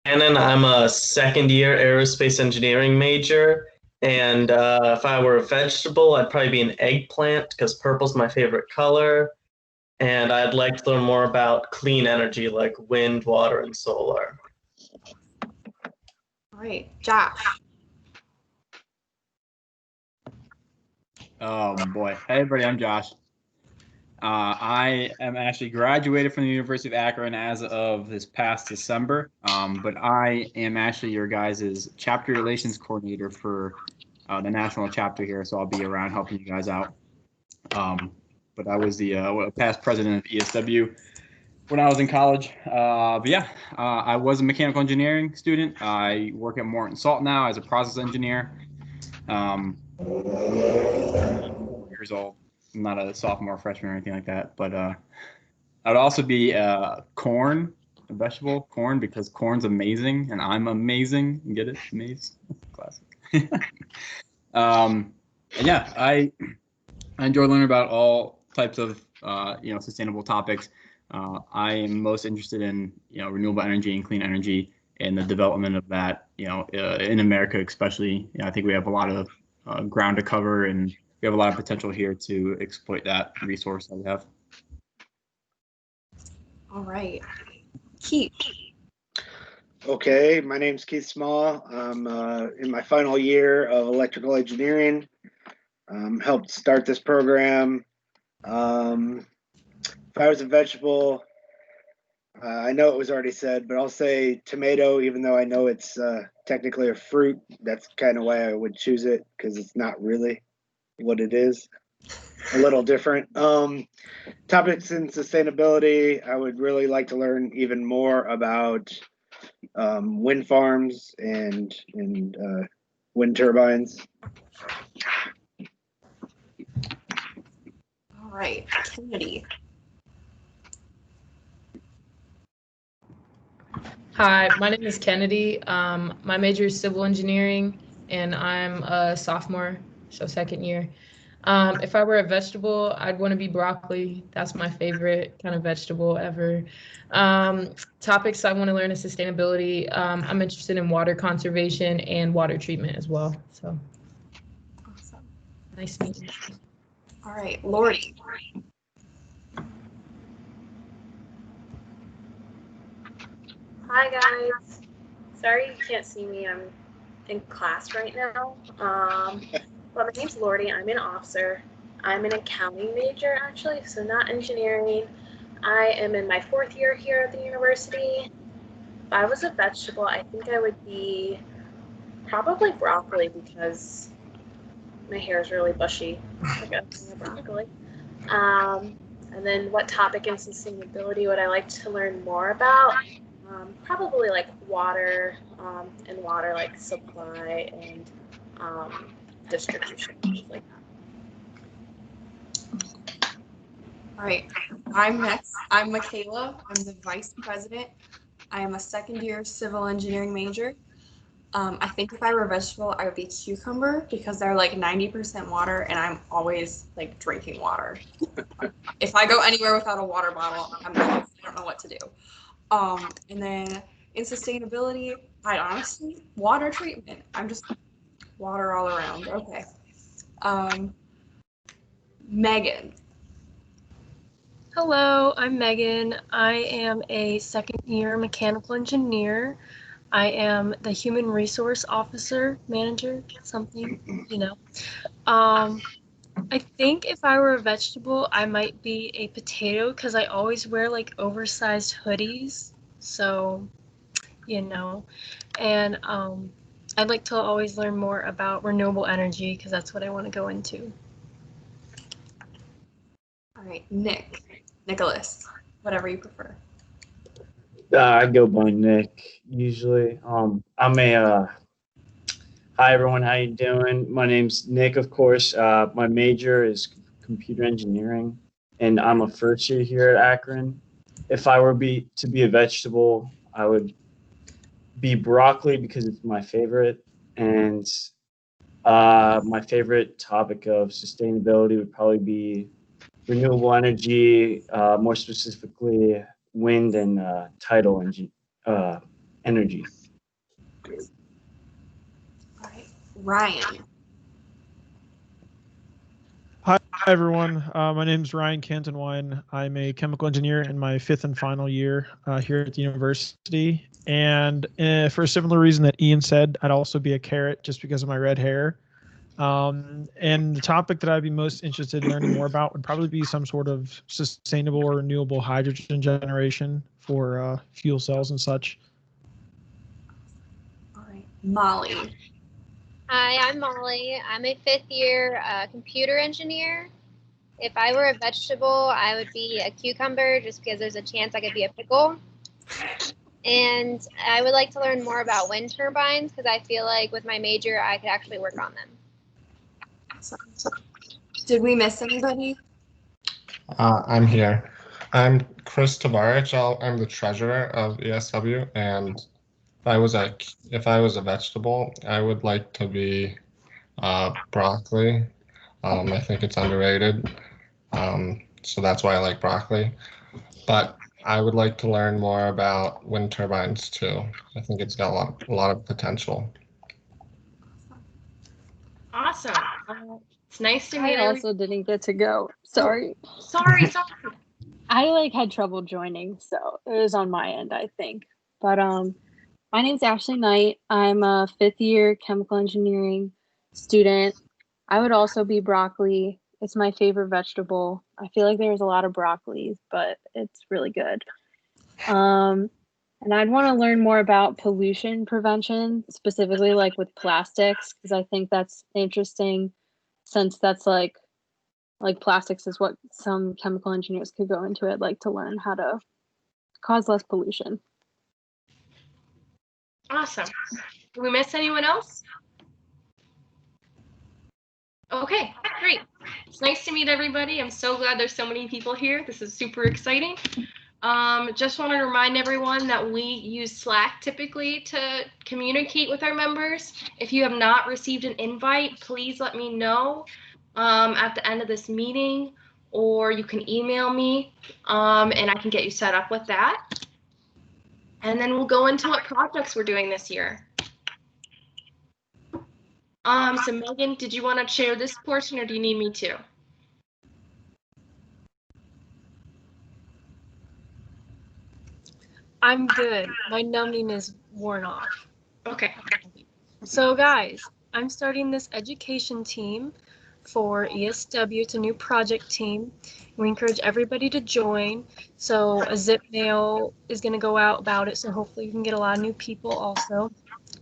Shannon. I'm a second year aerospace engineering major. And if I were a vegetable, I'd probably be an eggplant because purple's my favorite color. And I'd like to learn more about clean energy like wind, water, and solar. All right, Josh. Oh boy. Hey everybody, I'm Josh. I am actually graduated from the University of Akron as of this past December, but I am actually your guys' chapter relations coordinator for the national chapter here, so I'll be around helping you guys out. But I was the past president of ESW when I was in college. But yeah, I was a mechanical engineering student. I work at Morton Salt now as a process engineer. 4 years old. I'm not a sophomore, freshman, or anything like that. But I'd also be corn, a vegetable, corn, because corn's amazing and I'm amazing. You get it? Amaze? Classic. And yeah, I enjoy learning about all types of sustainable topics. I am most interested in renewable energy and clean energy and the development of that. In America especially. I think we have a lot of ground to cover, and we have a lot of potential here to exploit that resource that we have. All right, Keith. Okay, my name's Keith Small. I'm in my final year of electrical engineering. Helped start this program. If I was a vegetable, I know it was already said, but I'll say tomato, even though I know it's technically a fruit. That's kind of why I would choose it, because it's not really what it is. A little different. Topics in sustainability, I would really like to learn even more about wind farms and wind turbines. All right, Kennedy. Hi, my name is Kennedy. My major is civil engineering, and I'm a sophomore, so second year. If I were a vegetable, I'd want to be broccoli. That's my favorite kind of vegetable ever. Topics I want to learn is sustainability. I'm interested in water conservation and water treatment as well. So, Awesome. Nice meeting you. All right, Lordy. Hi guys. Sorry you can't see me. I'm in class right now. But my name's Lordy. I'm an officer. I'm an accounting major actually, so not engineering. I am in my 4th year here at the university. If I was a vegetable, I think I would be probably broccoli because my hair is really bushy. Like a broccoli. And then what topic in sustainability would I like to learn more about? Probably like water and water like supply and distribution, things like that. All right, I'm next. I'm Michaela. I'm the vice president. I am a second year civil engineering major. I think if I were a vegetable, I would be cucumber because they're like 90% water, and I'm always like drinking water. If I go anywhere without a water bottle, I don't know what to do. And then in sustainability, I honestly, water treatment. I'm just water all around. Okay. Megan. Hello, I'm Megan. I am a second year mechanical engineer. I am the human resource officer, manager, something, I think if I were a vegetable, I might be a potato because I always wear like oversized hoodies. So, and I'd like to always learn more about renewable energy because that's what I want to go into. All right, Nicholas, whatever you prefer. I go by Nick usually. Hi everyone, how you doing? My name's Nick, of course. My major is computer engineering, and I'm a first year here at Akron. If I were to be a vegetable, I would be broccoli because it's my favorite, and my favorite topic of sustainability would probably be renewable energy, more specifically wind and tidal energy. All right, Ryan. Hi, everyone. My name is Ryan Cantonwine. I'm a chemical engineer in my 5th and final year here at the university. And for a similar reason that Ian said, I'd also be a carrot just because of my red hair. And the topic that I'd be most interested in learning more about would probably be some sort of sustainable or renewable hydrogen generation for fuel cells and such. All right, Molly. Hi, I'm Molly. I'm a 5th year computer engineer. If I were a vegetable, I would be a cucumber just because there's a chance I could be a pickle. And I would like to learn more about wind turbines because I feel like with my major, I could actually work on them. Did we miss anybody? I'm here. I'm Chris Tabarich. I'm the treasurer of ESW, and if I was a vegetable, I would like to be broccoli. I think it's underrated, so that's why I like broccoli. But I would like to learn more about wind turbines too. I think it's got a lot of potential. Awesome. It's nice to meet I also didn't get to go. Sorry. Sorry. I had trouble joining, so it was on my end, I think. But my name's Ashley Knight. I'm a 5th year chemical engineering student. I would also be broccoli. It's my favorite vegetable. I feel like there's a lot of broccolis, but it's really good. And I'd want to learn more about pollution prevention, specifically like with plastics, because I think that's interesting since that's like plastics is what some chemical engineers could go into. I'd like to learn how to cause less pollution. Awesome. Did we miss anyone else? Okay, great. It's nice to meet everybody. I'm so glad there's so many people here. This is super exciting. Just wanted to remind everyone that we use Slack typically to communicate with our members. If you have not received an invite, please let me know at the end of this meeting, or you can email me and I can get you set up with that. And then we'll go into what projects we're doing this year. So Megan, did you want to share this portion or do you need me to? I'm good. My numbing is worn off. Okay. So guys, I'm starting this education team for ESW. It's a new project team. We encourage everybody to join. So a zip mail is going to go out about it. So hopefully you can get a lot of new people also.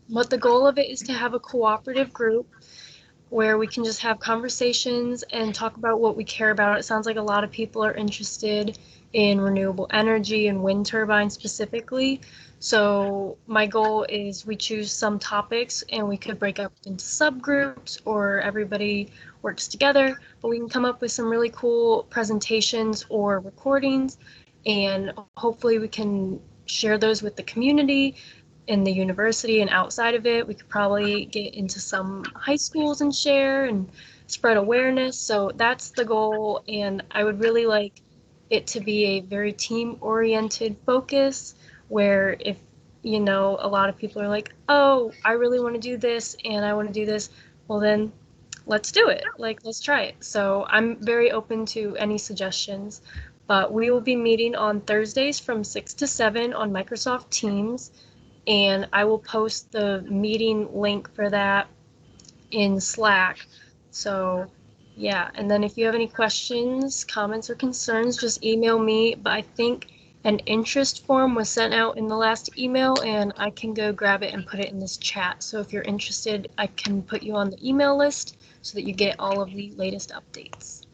But the goal of it is to have a cooperative group where we can just have conversations and talk about what we care about. It sounds like a lot of people are interested in renewable energy and wind turbines specifically. So my goal is we choose some topics and we could break up into subgroups or everybody works together, but we can come up with some really cool presentations or recordings, and hopefully we can share those with the community in the university and outside of it. We could probably get into some high schools and share and spread awareness. So that's the goal, and I would really like it to be a very team-oriented focus where if, you know, a lot of people are like, oh, I really want to do this and I want to do this, well then let's do it. Like, let's try it. So I'm very open to any suggestions, but we will be meeting on Thursdays from 6 to 7 on Microsoft Teams, and I will post the meeting link for that in Slack. So yeah, and then if you have any questions, comments, or concerns, just email me. But I think an interest form was sent out in the last email, and I can go grab it and put it in this chat. So if you're interested, I can put you on the email list so that you get all of the latest updates.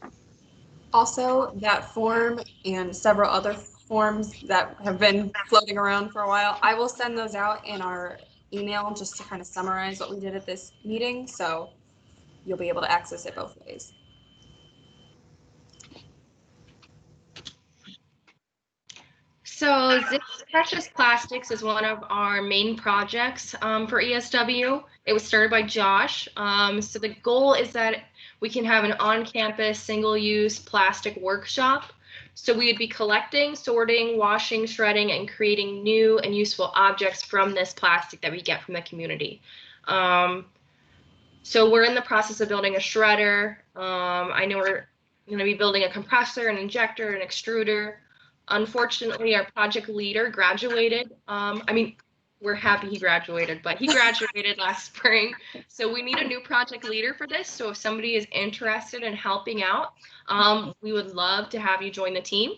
Also, that form and several other forms that have been floating around for a while, I will send those out in our email just to kind of summarize what we did at this meeting. So you'll be able to access it both ways. So Zip Precious Plastics is one of our main projects for ESW. It was started by Josh. So the goal is that we can have an on-campus single-use plastic workshop. So we would be collecting, sorting, washing, shredding, and creating new and useful objects from this plastic that we get from the community. So we're in the process of building a shredder. I know we're going to be building a compressor, an injector, an extruder. Unfortunately, our project leader graduated. We're happy he graduated, but he graduated last spring. So we need a new project leader for this. So if somebody is interested in helping out, we would love to have you join the team.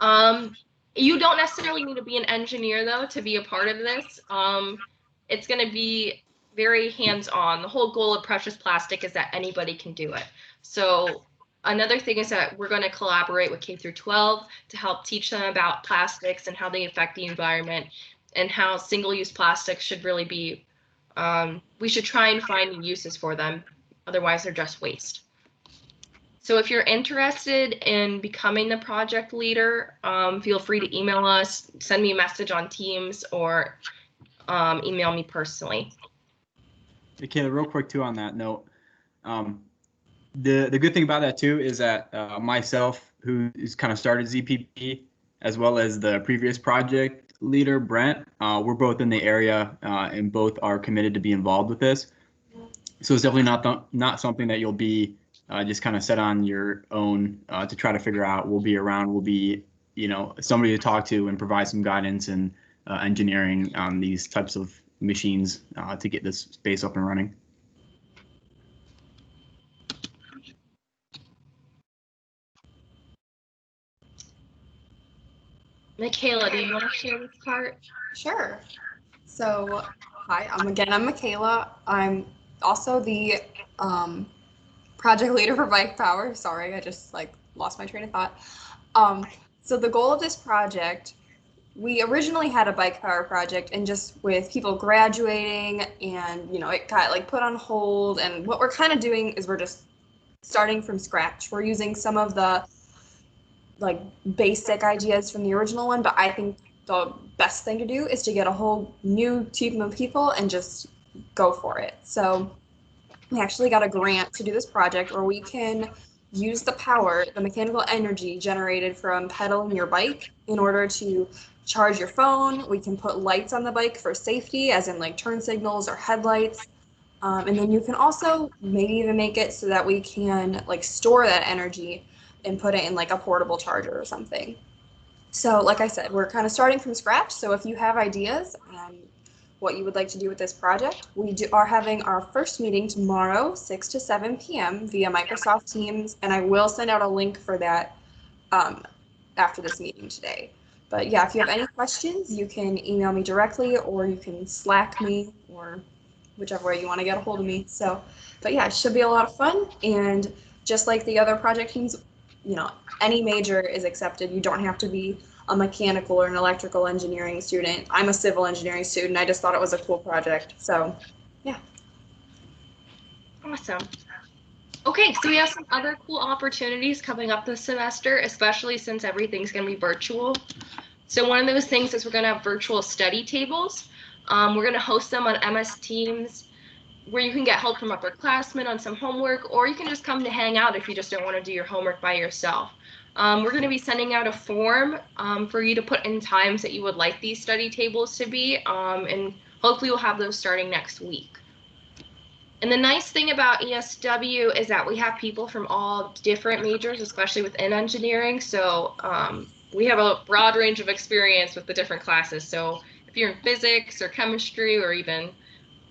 You don't necessarily need to be an engineer, though, to be a part of this. It's going to be very hands-on. The whole goal of Precious Plastic is that anybody can do it. So another thing is that we're going to collaborate with K through 12 to help teach them about plastics and how they affect the environment, and how single-use plastics should really be, we should try and find uses for them. Otherwise, they're just waste. So if you're interested in becoming the project leader, feel free to email us, send me a message on Teams, or email me personally. Okay, real quick too on that note, the good thing about that too is that myself, who is kind of started ZPP, as well as the previous project leader Brent, we're both in the area and both are committed to be involved with this. So it's definitely not something that you'll be just kind of set on your own to try to figure out. We'll be around. We'll be, somebody to talk to and provide some guidance and engineering on these types of machines to get this space up and running. Michaela, do you want to share this part? Sure. So, hi, I'm Michaela. I'm also the project leader for Bike Power. Sorry, I just lost my train of thought. So the goal of this project, we originally had a Bike Power project, and just with people graduating and, it got put on hold. And what we're kind of doing is we're just starting from scratch. We're using some of the basic ideas from the original one, but I think the best thing to do is to get a whole new team of people and just go for it. So we actually got a grant to do this project where we can use the mechanical energy generated from pedaling your bike in order to charge your phone. We can put lights on the bike for safety, as in turn signals or headlights. And then you can also maybe even make it so that we can store that energy and put it in a portable charger or something. So like I said, we're kind of starting from scratch. So if you have ideas on what you would like to do with this project, we are having our first meeting tomorrow, 6 to 7 p.m. via Microsoft Teams. And I will send out a link for that after this meeting today. But yeah, if you have any questions, you can email me directly, or you can Slack me, or whichever way you want to get a hold of me. So, but yeah, it should be a lot of fun. And just like the other project teams, any major is accepted. You don't have to be a mechanical or an electrical engineering student. I'm a civil engineering student. I just thought it was a cool project. So, yeah. Awesome. Okay, so we have some other cool opportunities coming up this semester, especially since everything's going to be virtual. So one of those things is we're going to have virtual study tables. We're going to host them on MS Teams, where you can get help from upperclassmen on some homework, or you can just come to hang out if you just don't want to do your homework by yourself. We're going to be sending out a form for you to put in times that you would like these study tables to be, and hopefully we'll have those starting next week. And the nice thing about ESW is that we have people from all different majors, especially within engineering. So we have a broad range of experience with the different classes. So if you're in physics or chemistry or even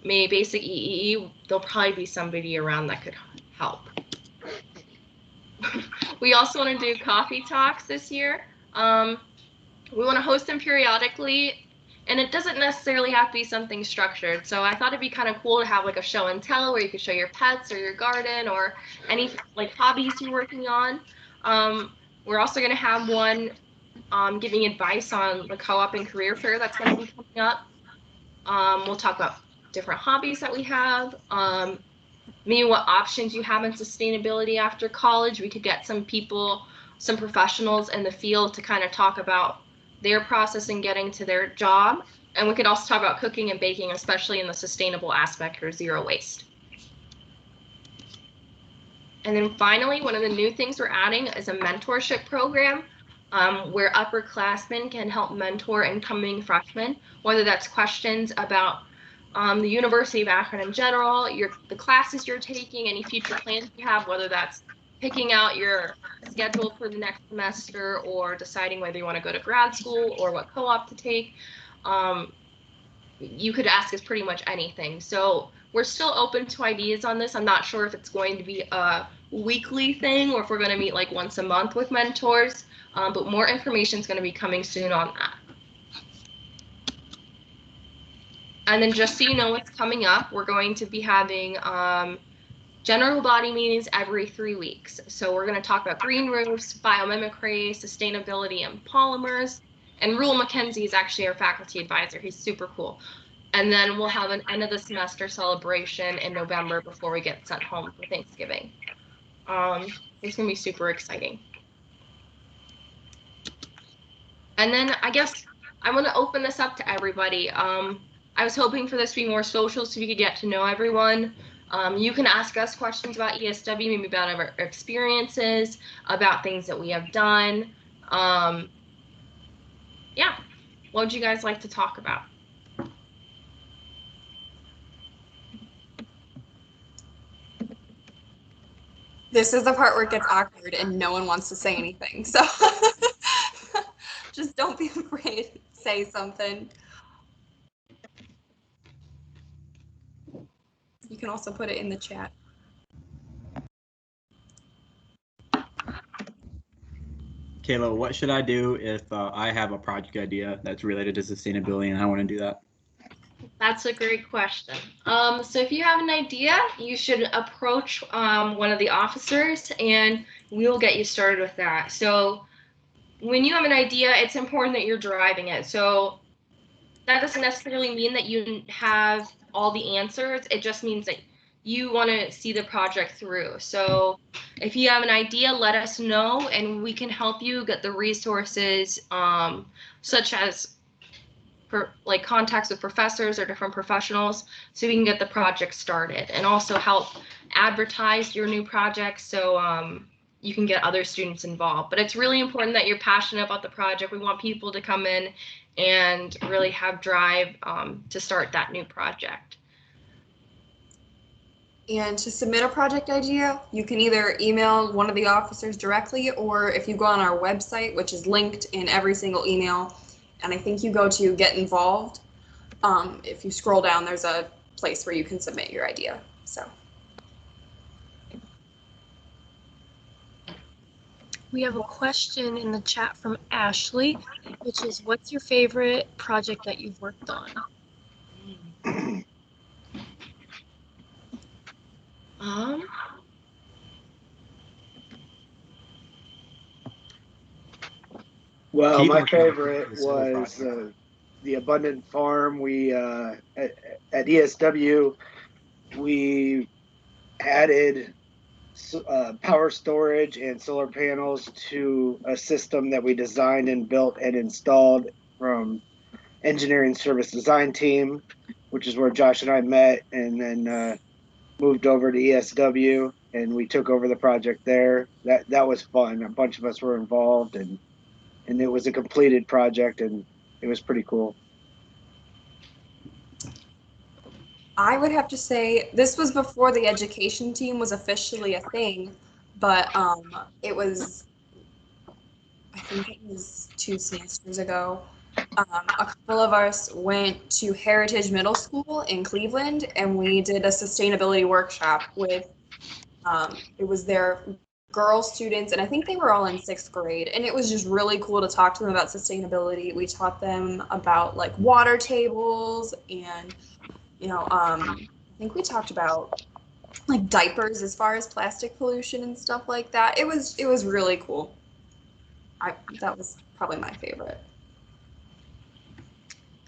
maybe basic EEE, there'll probably be somebody around that could help. We also want to do coffee talks this year. We want to host them periodically, and it doesn't necessarily have to be something structured. So I thought it'd be kind of cool to have a show and tell where you could show your pets or your garden or any hobbies you're working on. We're also going to have one giving advice on the co-op and career fair that's going to be coming up. We'll talk about different hobbies that we have, maybe what options you have in sustainability after college. We could get some people, some professionals in the field to kind of talk about their process in getting to their job. And we could also talk about cooking and baking, especially in the sustainable aspect or zero waste. And then finally, one of the new things we're adding is a mentorship program where upperclassmen can help mentor incoming freshmen, whether that's questions about the University of Akron in general, the classes you're taking, any future plans you have, whether that's picking out your schedule for the next semester or deciding whether you want to go to grad school or what co-op to take. You could ask us pretty much anything. So we're still open to ideas on this. I'm not sure if it's going to be a weekly thing or if we're going to meet like once a month with mentors, but more information is going to be coming soon on that. And then just so you know what's coming up, we're going to be having general body meetings every 3 weeks. So we're going to talk about green roofs, biomimicry, sustainability, and polymers. And Rule McKenzie is actually our faculty advisor. He's super cool. And then we'll have an end of the semester celebration in November before we get sent home for Thanksgiving. It's going to be super exciting. And then I guess I want to open this up to everybody. I was hoping for this to be more social so we could get to know everyone. You can ask us questions about ESW, maybe about our experiences, about things that we have done. Yeah, what would you guys like to talk about? This is the part where it gets awkward and no one wants to say anything. So just don't be afraid to say something. You can also put it in the chat. Kayla, what should I do if I have a project idea that's related to sustainability and I want to do that? That's a great question. So if you have an idea, you should approach one of the officers and we'll get you started with that. So when you have an idea, it's important that you're driving it. So that doesn't necessarily mean that you have all the answers. It just means that you want to see the project through. So if you have an idea, let us know and we can help you get the resources such as like contacts with professors or different professionals so we can get the project started and also help advertise your new project so you can get other students involved. But it's really important that you're passionate about the project. We want people to come in and really have drive to start that new project. And to submit a project idea, you can either email one of the officers directly, or if you go on our website, which is linked in every single email, and I think you go to Get Involved. If you scroll down, there's a place where you can submit your idea. So We have a question in the chat from Ashley, which is, what's your favorite project that you've worked on? Well, my favorite was the Abundant Farm. We at ESW, we added power storage and solar panels to a system that we designed and built and installed from engineering service design team, which is where Josh and I met, and then moved over to ESW, and we took over the project there. That was fun. A bunch of us were involved, and it was a completed project, and it was pretty cool. I would have to say this was before the education team was officially a thing, but it was, I think it was 2 semesters ago. A couple of us went to Heritage Middle School in Cleveland, and we did a sustainability workshop with, it was their girl students, and I think they were all in 6th grade, and it was just really cool to talk to them about sustainability. We taught them about like water tables, and I think we talked about like diapers as far as plastic pollution and stuff like that. It was really cool. That was probably my favorite.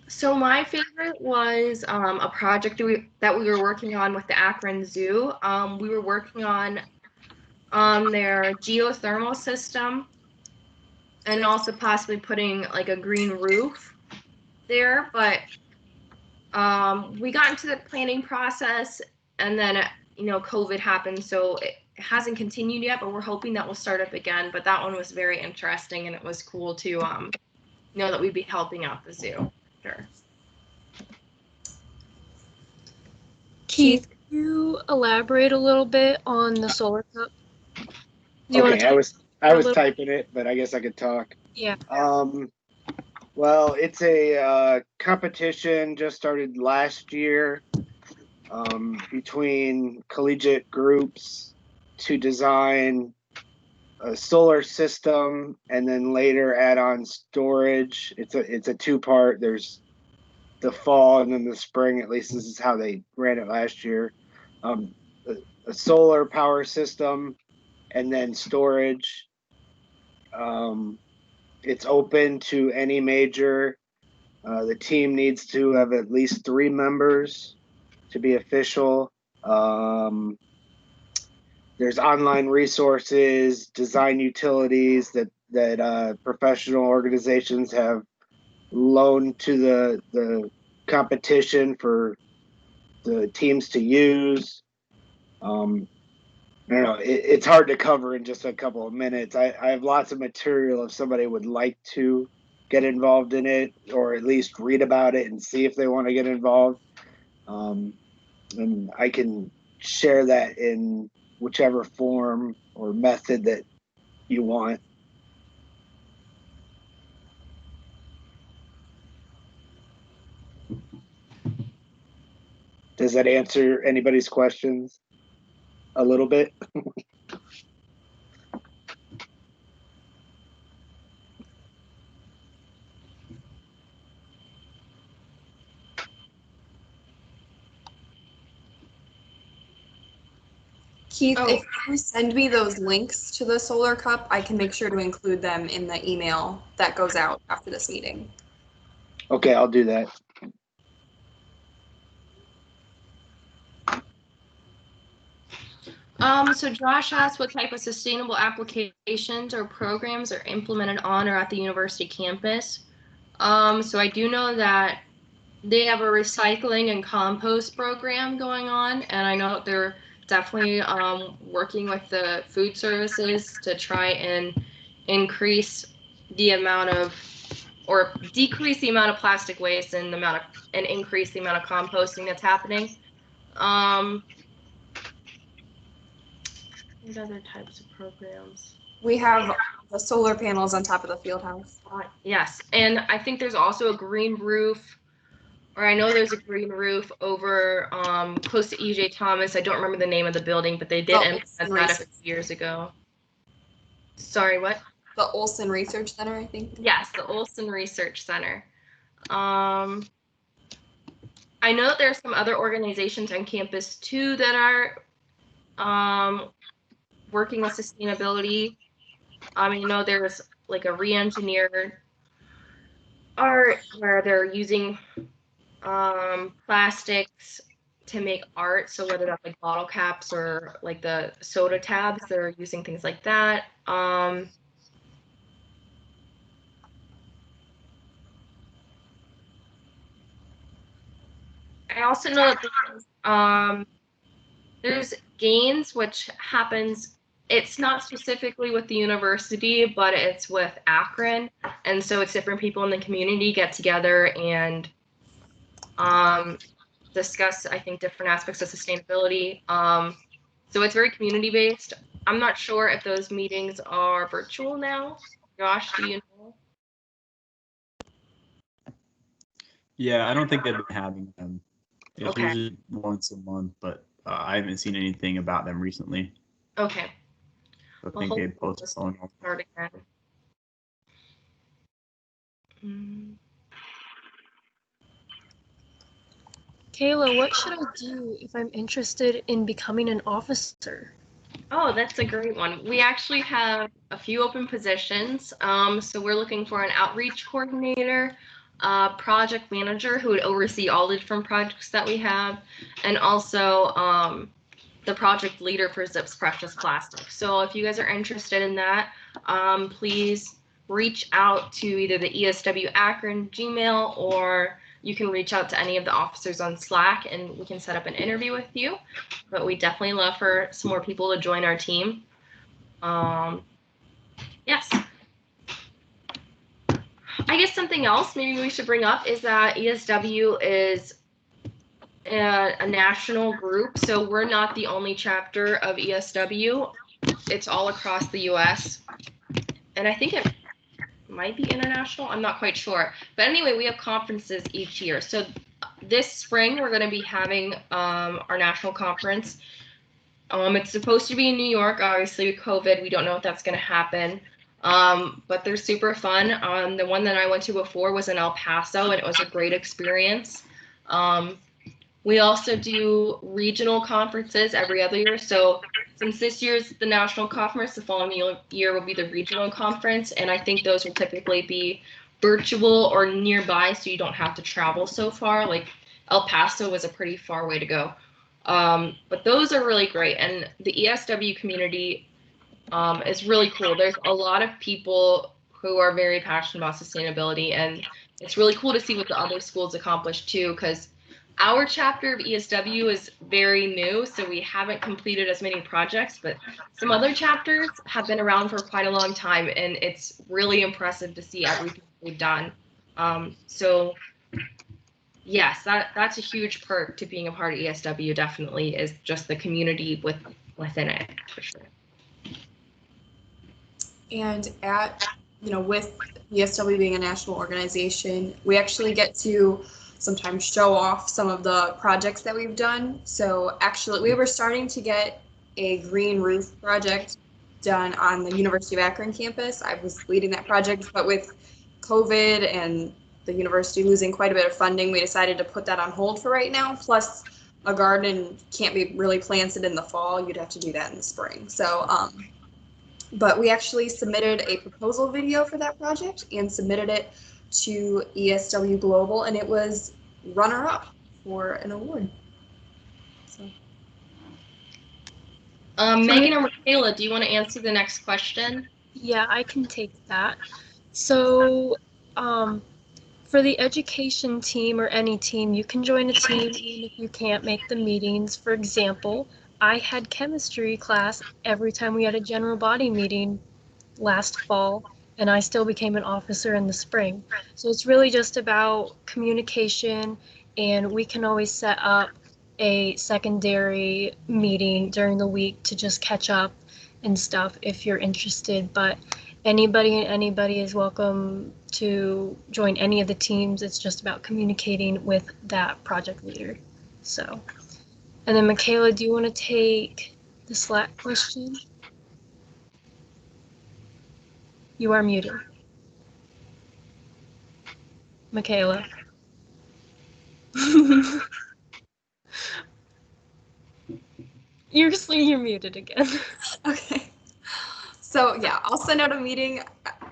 So my favorite was a project that we were working on with the Akron Zoo. We were working on their geothermal system and also possibly putting like a green roof there. But we got into the planning process and then, COVID happened. So it hasn't continued yet, but we're hoping that will start up again. But that one was very interesting, and it was cool to know that we'd be helping out the zoo. Sure. Keith, can you elaborate a little bit on the Solar Cup? Do you Okay, I was little- typing it, but I guess I could talk. Yeah. Well, it's a competition just started last year between collegiate groups to design a solar system and then later add on storage. It's a two-part. There's the fall and then the spring. At least this is how they ran it last year. A solar power system and then storage. It's open to any major. The team needs to have at least 3 members to be official. There's online resources, design utilities that professional organizations have loaned to the competition for the teams to use. I don't know, it's hard to cover in just a couple of minutes. I have lots of material if somebody would like to get involved in it, or at least read about it and see if they want to get involved. And I can share that in whichever form or method that you want. Does that answer anybody's questions a little bit? Keith, if you send me those links to the Solar Cup, I can make sure to include them in the email that goes out after this meeting. Okay, I'll do that. So Josh asked what type of sustainable applications or programs are implemented on or at the university campus. So I do know that they have a recycling and compost program going on, and I know they're definitely working with the food services to try and increase the amount of, or decrease the amount of plastic waste and increase the amount of composting that's happening. What other types of programs? We have the solar panels on top of the field house. Yes, and I think there's also a green roof, or I know there's a green roof over close to E.J. Thomas. I don't remember the name of the building, but they did implement that a few years ago. Sorry, what? The Olsen Research Center, I think. Yes, the Olsen Research Center. I know that there are some other organizations on campus too that are working with sustainability. You know, there's like a re-engineered art where they're using plastics to make art. So whether that's like bottle caps or like the soda tabs, they're using things like that. I also know that there's gains, which happens. It's not specifically with the university, but it's with Akron. And so it's different people in the community get together and discuss, I think, different aspects of sustainability. So it's very community-based. I'm not sure if those meetings are virtual now. Josh, do you know? Yeah, I don't think they've been having them. It's Okay. usually once a month, but I haven't seen anything about them recently. Okay. I think they postponed. Start again. Kayla, what should I do if I'm interested in becoming an officer? Oh, that's a great one. We actually have a few open positions. So we're looking for an outreach coordinator, project manager who would oversee all the different projects that we have, and also the project leader for Zips Precious Plastic. So if you guys are interested in that, please reach out to either the ESW Akron Gmail or you can reach out to any of the officers on Slack and we can set up an interview with you. But we definitely love for some more people to join our team. Yes. I guess something else maybe we should bring up is that ESW is a national group, so we're not the only chapter of ESW. It's all across the US, and I think it might be international. I'm not quite sure, but anyway, we have conferences each year. So this spring we're going to be having our national conference. It's supposed to be in New York. Obviously with COVID, we don't know if that's going to happen, but they're super fun. The one that I went to before was in El Paso, and it was a great experience. We also do regional conferences every other year. So since this year's the national conference, the following year will be the regional conference. And I think those will typically be virtual or nearby, so you don't have to travel so far. Like El Paso was a pretty far way to go. But those are really great. And the ESW community is really cool. There's a lot of people who are very passionate about sustainability. And it's really cool to see what the other schools accomplish too, because our chapter of ESW is very new, so we haven't completed as many projects, but some other chapters have been around for quite a long time, and it's really impressive to see everything we've done. So yes, that's a huge perk to being a part of ESW, definitely, is just the community within it, for sure. And with ESW being a national organization, we actually get to sometimes show off some of the projects that we've done. So actually, we were starting to get a green roof project done on the University of Akron campus. I was leading that project, but with COVID and the university losing quite a bit of funding, we decided to put that on hold for right now. Plus, a garden can't be really planted in the fall. You'd have to do that in the spring. So, but we actually submitted a proposal video for that project and submitted it to ESW Global, and it was runner-up for an award. So. Megan or Michaela, do you want to answer the next question? Yeah, I can take that. So, for the education team or any team, you can join a team even if you can't make the meetings. For example, I had chemistry class every time we had a general body meeting last fall, and I still became an officer in the spring. So it's really just about communication, and we can always set up a secondary meeting during the week to just catch up and stuff if you're interested. But anybody is welcome to join any of the teams. It's just about communicating with that project leader. So, and then Michaela, do you want to take the Slack question? You are muted. Michaela. You're muted again. Okay. So yeah, I'll send out a meeting,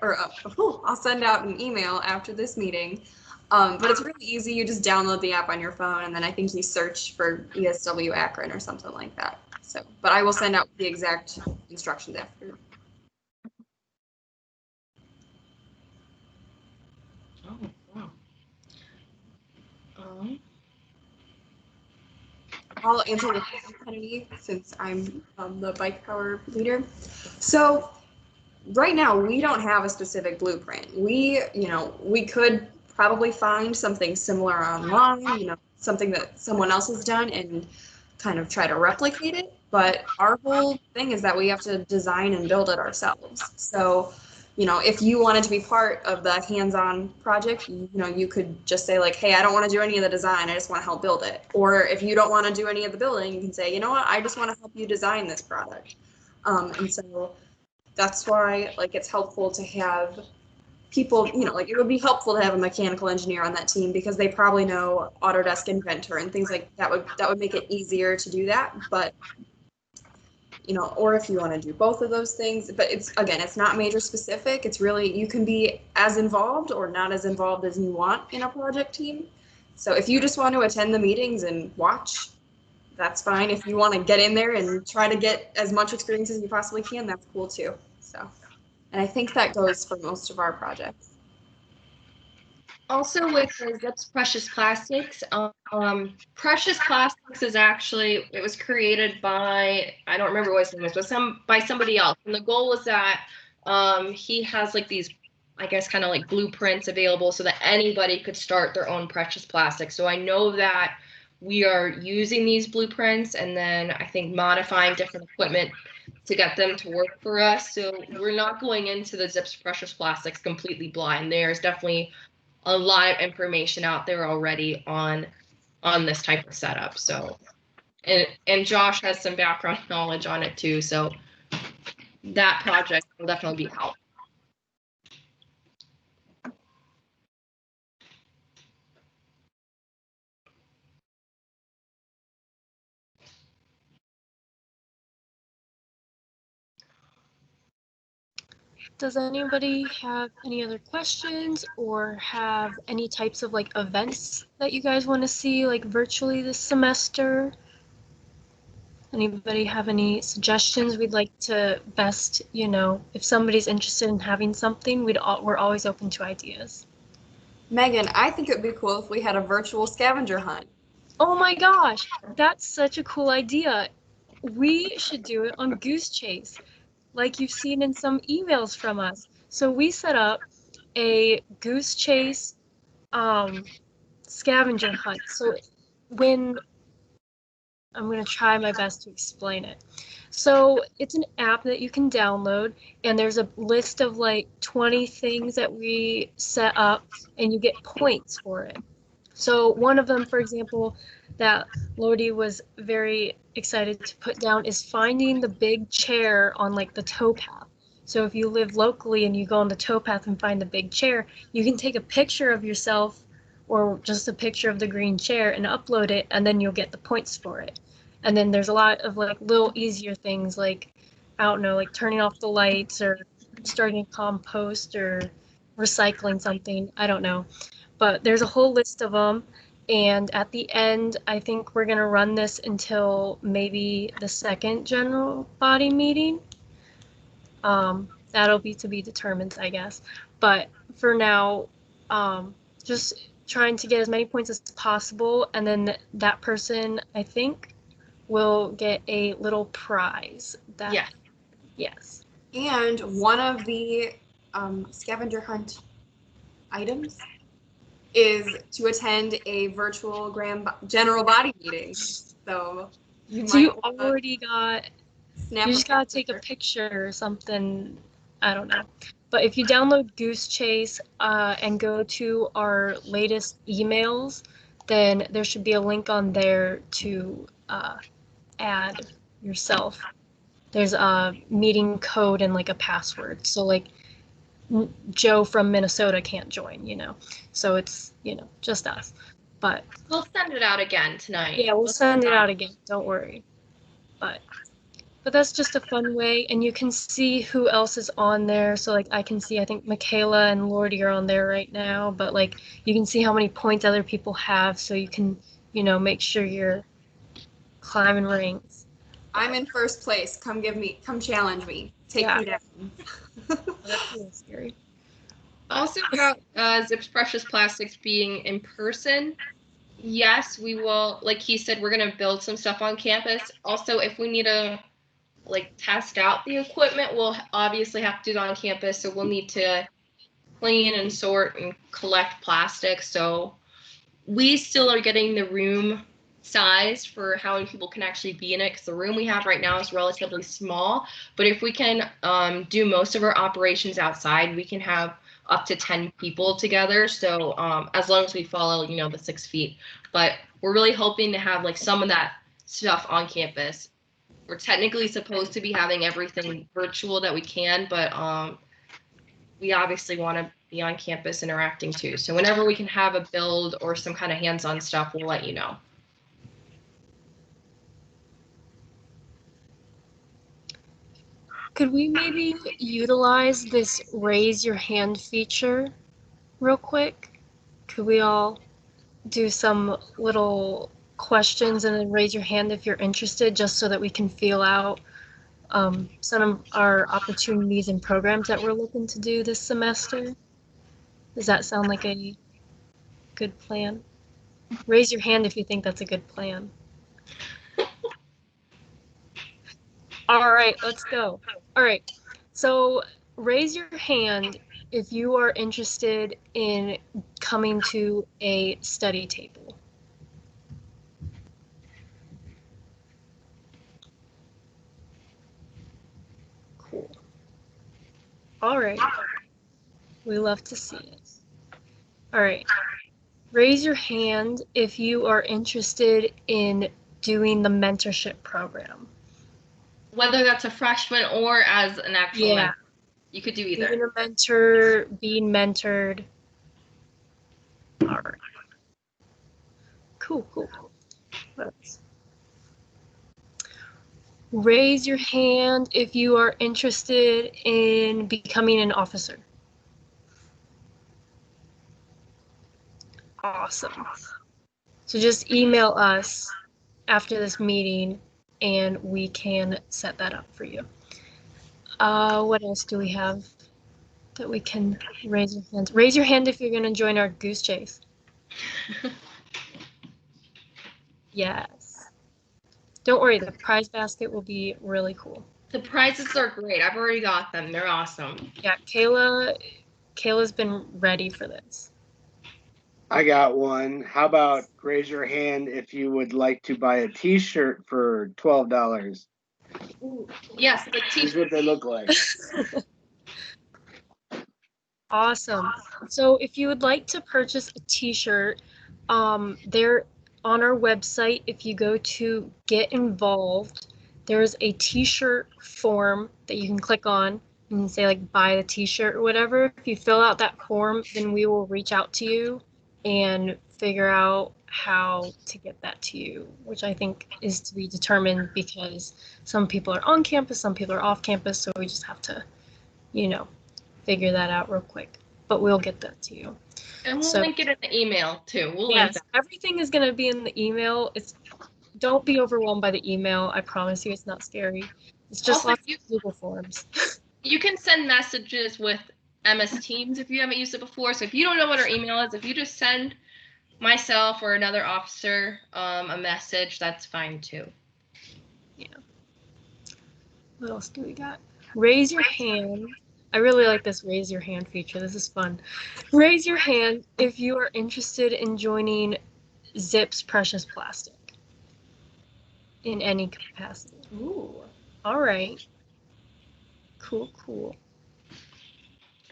or I'll send out an email after this meeting. But it's really easy. You just download the app on your phone, and then I think you search for ESW Akron or something like that. So, but I will send out the exact instructions after. Oh, wow. I'll answer the question, Kennedy, since I'm the bike power leader. So right now we don't have a specific blueprint. We could probably find something similar online, something that someone else has done and kind of try to replicate it. But our whole thing is that we have to design and build it ourselves. So, if you wanted to be part of the hands-on project, you could just say like, hey, I don't want to do any of the design. I just want to help build it. Or if you don't want to do any of the building, you can say, you know what, I just want to help you design this product. And so that's why it's helpful to have people, it would be helpful to have a mechanical engineer on that team because they probably know Autodesk Inventor and things like that would make it easier to do that. But or if you want to do both of those things, but it's not major specific. It's really, you can be as involved or not as involved as you want in a project team. So if you just want to attend the meetings and watch, that's fine. If you want to get in there and try to get as much experience as you possibly can, that's cool too. So, and I think that goes for most of our projects. Also with the Zips Precious Plastics, Precious Plastics is actually, it was created by, I don't remember what his name is, but by somebody else. And the goal was that he has like these, I guess, kind of like blueprints available so that anybody could start their own precious plastic. So I know that we are using these blueprints and then I think modifying different equipment to get them to work for us. So we're not going into the Zips Precious Plastics completely blind. There's definitely a lot of information out there already on this type of setup. So, and Josh has some background knowledge on it too. So that project will definitely be helpful. Does anybody have any other questions or have any types of like events that you guys want to see like virtually this semester? Anybody have any suggestions? We'd like to best, you know, if somebody's interested in having something, we're always open to ideas. Megan, I think it'd be cool if we had a virtual scavenger hunt. Oh my gosh, that's such a cool idea. We should do it on Goose Chase, like you've seen in some emails from us. So we set up a Goose Chase scavenger hunt. So when I'm going to try my best to explain it. So it's an app that you can download, and there's a list of like 20 things that we set up, and you get points for it. So one of them, for example, that Lodi was very excited to put down is finding the big chair on like the towpath. So if you live locally and you go on the towpath and find the big chair, you can take a picture of yourself or just a picture of the green chair and upload it, and then you'll get the points for it. And then there's a lot of like little easier things like, I don't know, like turning off the lights or starting a compost or recycling something. I don't know. But there's a whole list of them. And at the end, I think we're going to run this until maybe the second general body meeting. That'll be to be determined, I guess. But for now, just trying to get as many points as possible, and then that person, I think, will get a little prize. Yes. And one of the scavenger hunt items is to attend a virtual general body meeting. So you already got. You just gotta take a picture or something. I don't know. But if you download Goose Chase and go to our latest emails, then there should be a link on there to add yourself. There's a meeting code and like a password. So like Joe from Minnesota can't join, you know. So it's, you know, just us. But we'll send it out again tonight. Yeah, we'll send it out again. Don't worry. But that's just a fun way, and you can see who else is on there. So like I can see, I think Michaela and Lordy are on there right now, but like you can see how many points other people have, so you can, you know, make sure you're climbing ranks. I'm in first place. Come challenge me. Take me down. That's really scary. Also about Zips Precious Plastics being in person. Yes, we will. Like he said, we're going to build some stuff on campus. Also, if we need to like test out the equipment, we'll obviously have to do it on campus. So we'll need to clean and sort and collect plastic. So we still are getting the room size for how many people can actually be in it, because the room we have right now is relatively small. But if we can do most of our operations outside, we can have up to 10 people together. So as long as we follow, you know, the 6 feet. But we're really hoping to have like some of that stuff on campus. We're technically supposed to be having everything virtual that we can, but we obviously want to be on campus interacting too. So whenever we can have a build or some kind of hands-on stuff, we'll let you know. Could we maybe utilize this raise your hand feature real quick? Could we all do some little questions and then raise your hand if you're interested, just so that we can feel out some of our opportunities and programs that we're looking to do this semester? Does that sound like a good plan? Raise your hand if you think that's a good plan. All right, let's go. All right, so raise your hand if you are interested in coming to a study table. Cool. All right. We love to see it. All right. Raise your hand if you are interested in doing the mentorship program. Whether that's a freshman or as an actual Yeah. mentor. You could do either. Being a mentor, being mentored. All right. Cool, cool. Let's raise your hand if you are interested in becoming an officer. Awesome. So just email us after this meeting and we can set that up for you. What else do we have that we can raise your hand? Raise your hand if you're going to join our goose chase. Yes. Don't worry, the prize basket will be really cool. The prizes are great. I've already got them. They're awesome. Yeah, Kayla's been ready for this. I got one. How about raise your hand if you would like to buy a T-shirt for $12? Ooh, yes, the Here's what they look like. Awesome. So if you would like to purchase a t-shirt, they're on our website. If you go to Get Involved, there's a t-shirt form that you can click on and say like buy the t-shirt or whatever. If you fill out that form, then we will reach out to you and figure out how to get that to you, which I think is to be determined because some people are on campus, some people are off campus, so we just have to, figure that out real quick. But we'll get that to you. And we'll link it in the email too. We'll link that. Everything is going to be in the email. Don't be overwhelmed by the email. I promise you, it's not scary. It's just lots of Google Forms. You can send messages with MS Teams if you haven't used it before. So if you don't know what our email is, if you just send myself or another officer a message, that's fine too. Yeah. What else do we got? Raise your hand. I really like this raise your hand feature. This is fun. Raise your hand if you are interested in joining Zip's Precious Plastic in any capacity. Ooh. All right. Cool, cool.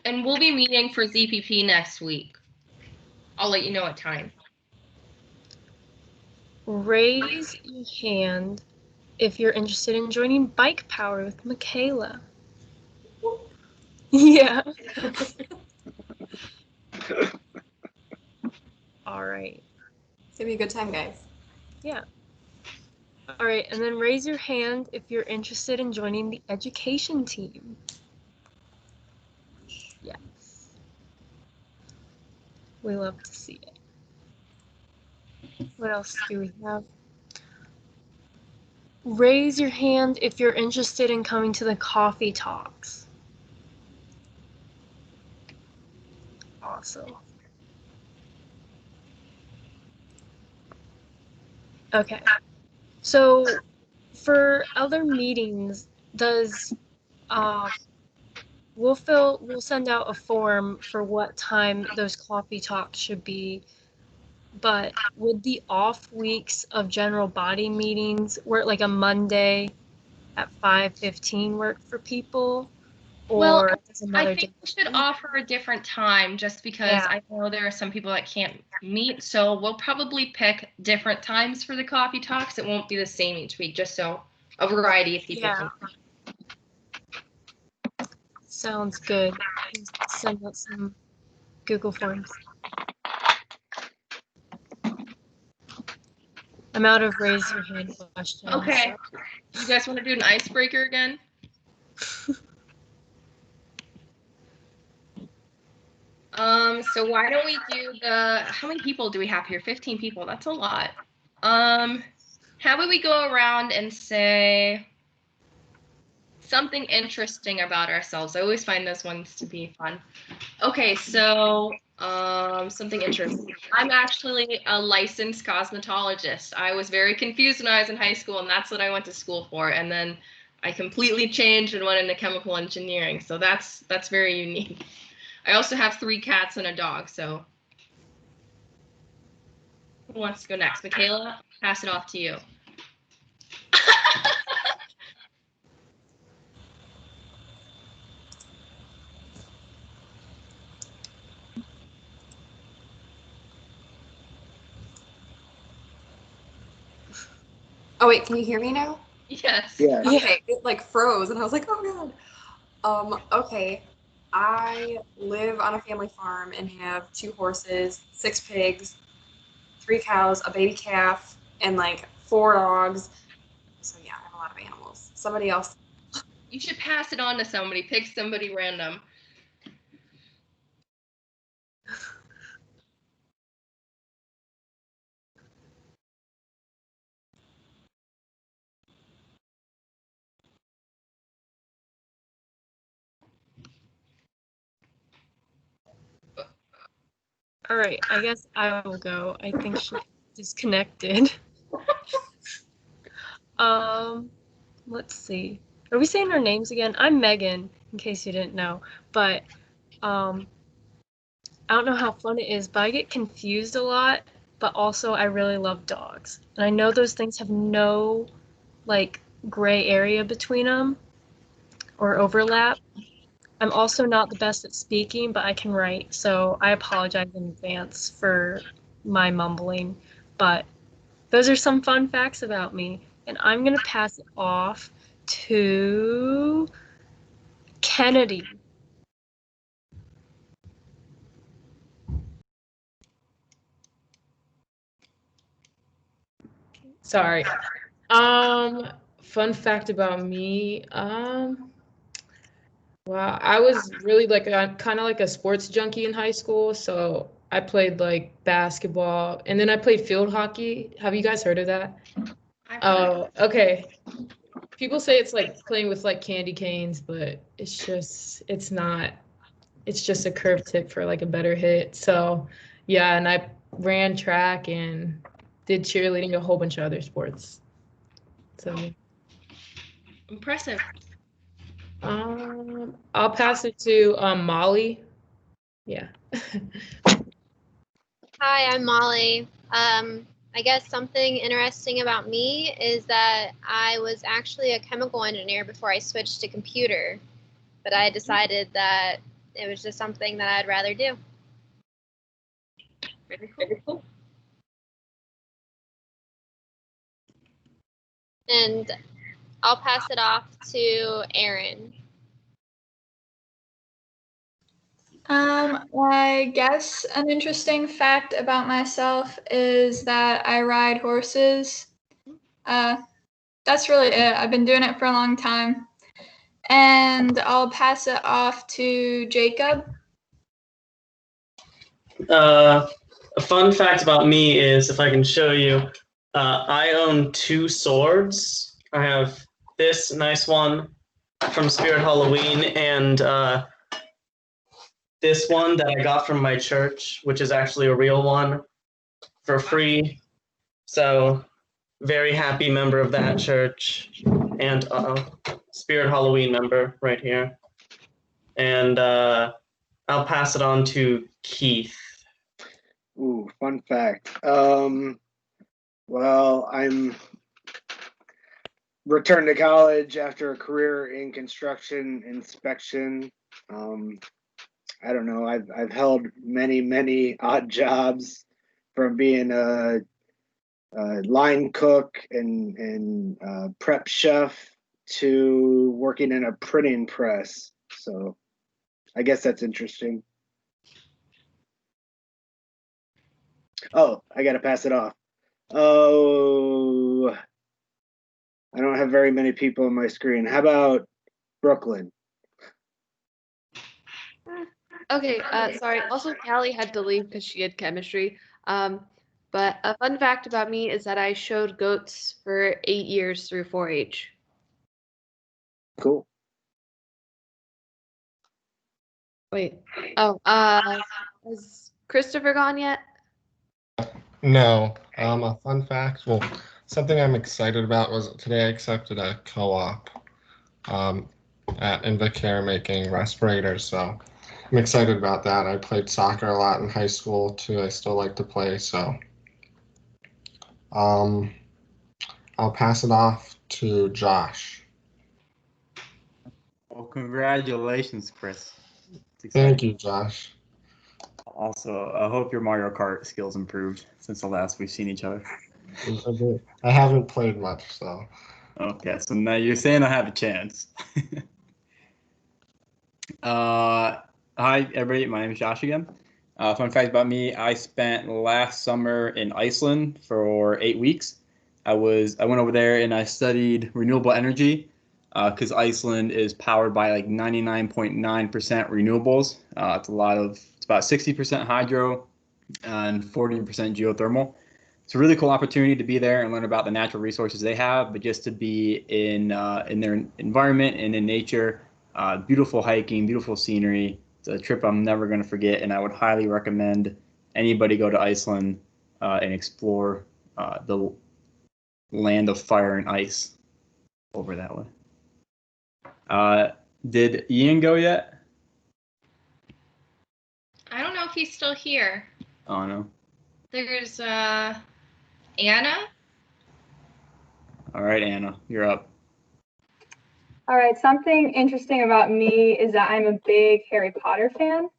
And we'll be meeting for ZPP next week. I'll let you know what time. Raise your hand if you're interested in joining Bike Power with Michaela. Yeah. All right. It's gonna be a good time, guys. Yeah. All right, and then raise your hand if you're interested in joining the education team. Yes. We love to see it. What else do we have? Raise your hand if you're interested in coming to the coffee talks. Awesome. Okay. So for other meetings, we'll send out a form for what time those coffee talks should be. But would the off weeks of general body meetings work, like a Monday at 5:15 work for people? Or I think we should offer a different time just because I know there are some people that can't meet. So we'll probably pick different times for the coffee talks. It won't be the same each week, just so a variety of people can come. Sounds good. Send out some Google Forms. I'm out of raise your hand questions. Okay. So. You guys want to do an icebreaker again? So why don't we do how many people do we have here? 15 people. That's a lot. How about we go around and say something interesting about ourselves? I always find those ones to be fun. Okay, so Something interesting. I'm actually a licensed cosmetologist. I was very confused when I was in high school, and that's what I went to school for. And then I completely changed and went into chemical engineering. So that's very unique. I also have 3 cats and a dog. So who wants to go next? Michaela, pass it off to you. Oh wait, can you hear me now? Yes. Yeah. Okay, it like froze, and I was like, oh god. Okay. I live on a family farm and have 2 horses, 6 pigs, 3 cows, a baby calf, and like 4 dogs. So yeah, I have a lot of animals. Somebody else. You should pass it on to somebody. Pick somebody random. All right, I guess I will go. I think she disconnected. Let's see. Are we saying our names again? I'm Megan, in case you didn't know. But I don't know how fun it is, but I get confused a lot. But also, I really love dogs, and I know those things have no like gray area between them or overlap. I'm also not the best at speaking, but I can write, so I apologize in advance for my mumbling. But those are some fun facts about me, and I'm gonna pass it off to Kennedy. Sorry. Fun fact about me. Wow, I was really like kind of like a sports junkie in high school, so I played like basketball and then I played field hockey. Have you guys heard of that? Oh, okay. People say it's like playing with like candy canes, but it's not. It's just a curved tip for like a better hit. So, yeah, and I ran track and did cheerleading, a whole bunch of other sports. So, Impressive. I'll pass it to Molly. Yeah. Hi, I'm Molly. I guess something interesting about me is that I was actually a chemical engineer before I switched to computer, but I decided that it was just something that I'd rather do. Very cool. And I'll pass it off to Erin. I guess an interesting fact about myself is that I ride horses. That's really it. I've been doing it for a long time. And I'll pass it off to Jacob. A fun fact about me is, if I can show you, I own 2 swords. I have this nice one from Spirit Halloween and this one that I got from my church, which is actually a real one, for free. So, very happy member of that church, and Spirit Halloween member right here. And I'll pass it on to Keith. Ooh, fun fact. Well, I'm returned to college after a career in construction inspection. I don't know. I've held many odd jobs, from being a line cook and prep chef to working in a printing press. So I guess that's interesting. Oh, I got to pass it off. Oh, I don't have very many people on my screen. How about Brooklyn? Okay, sorry. Also, Callie had to leave because she had chemistry. But a fun fact about me is that I showed goats for 8 years through 4-H. Cool. Wait. Oh, Has Christopher gone yet? No. A fun fact. Well, something I'm excited about was today I accepted a co-op at Invacare making respirators. So I'm excited about that. I played soccer a lot in high school too. I still like to play. So I'll pass it off to Josh. Well, congratulations, Chris. Thank you, Josh. Also, I hope your Mario Kart skills improved since the last we've seen each other. I haven't played much, so. Okay, so now you're saying I have a chance. Hi, everybody. My name is Josh again. Fun fact about me: I spent last summer in Iceland for 8 weeks. I went over there and I studied renewable energy because Iceland is powered by like 99.9% renewables. It's about 60% hydro and 40% geothermal. It's a really cool opportunity to be there and learn about the natural resources they have, but just to be in their environment and in nature. Beautiful hiking, beautiful scenery. It's a trip I'm never going to forget, and I would highly recommend anybody go to Iceland and explore the land of fire and ice over that way. Did Ian go yet? I don't know if he's still here. Oh, no. There's Anna. All right, Anna, you're up. All right, something interesting about me is that I'm a big Harry Potter fan.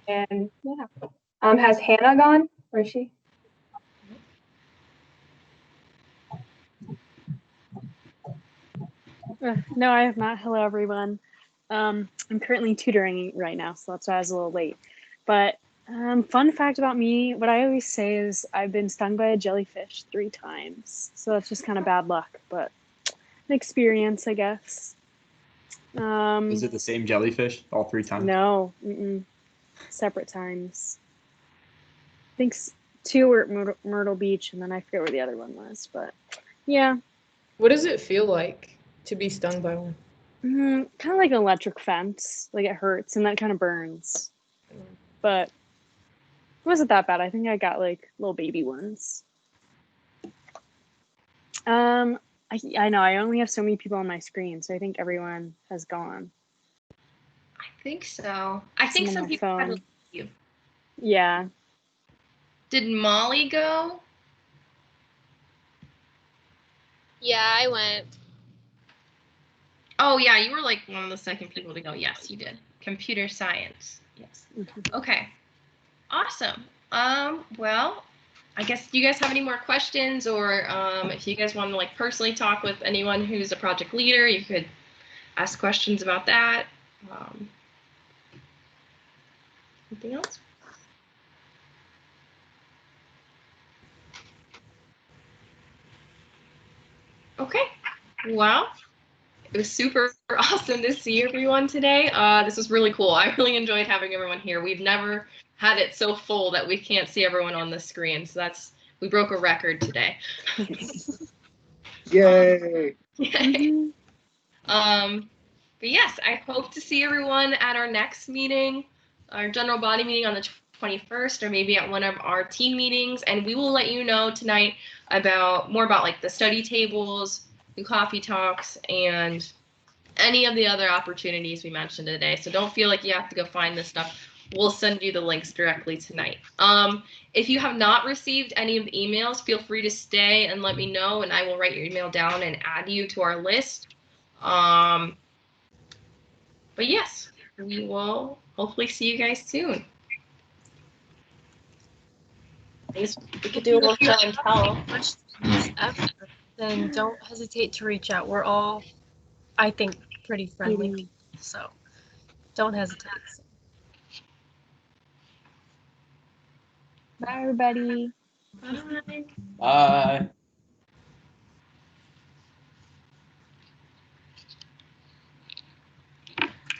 And yeah. Has Hannah gone? Where is she? No, I have not. Hello, everyone. I'm currently tutoring right now, so that's why I was a little late. But fun fact about me, what I always say is I've been stung by a jellyfish 3 times. So that's just kind of bad luck, but an experience, I guess. Is it the same jellyfish all 3 times? No, separate times. I think 2 were at Myrtle Beach, and then I forget where the other one was, but yeah. What does it feel like to be stung by one? Kind of like an electric fence. Like it hurts and that kind of burns. But it wasn't that bad. I think I got like little baby ones. I know I only have so many people on my screen, so I think everyone has gone. I think so. I think some people had to leave. Yeah. Did Molly go? Yeah, I went. Oh yeah, you were like one of the second people to go. Yes, you did. Computer science. Yes. Okay. Awesome. Well, I guess do you guys have any more questions, or if you guys want to like personally talk with anyone who's a project leader, you could ask questions about that. Anything else? Okay. Well, it was super awesome to see everyone today. This was really cool. I really enjoyed having everyone here. We've never had it so full that we can't see everyone on the screen. So we broke a record today. Yay! But yes, I hope to see everyone at our next meeting, our general body meeting on the 21st, or maybe at one of our team meetings. And we will let you know tonight more about like the study tables, the coffee talks, and any of the other opportunities we mentioned today. So don't feel like you have to go find this stuff. We'll send you the links directly tonight. If you have not received any of the emails, feel free to stay and let me know, and I will write your email down and add you to our list. But yes, we will hopefully see you guys soon. I guess we could do a little show and tell. Then don't hesitate to reach out. We're all, I think, pretty friendly, so don't hesitate. Bye, everybody. Bye. Bye.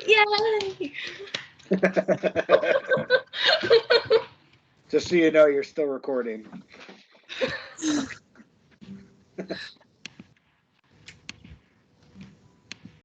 Yay! Just so you know, you're still recording.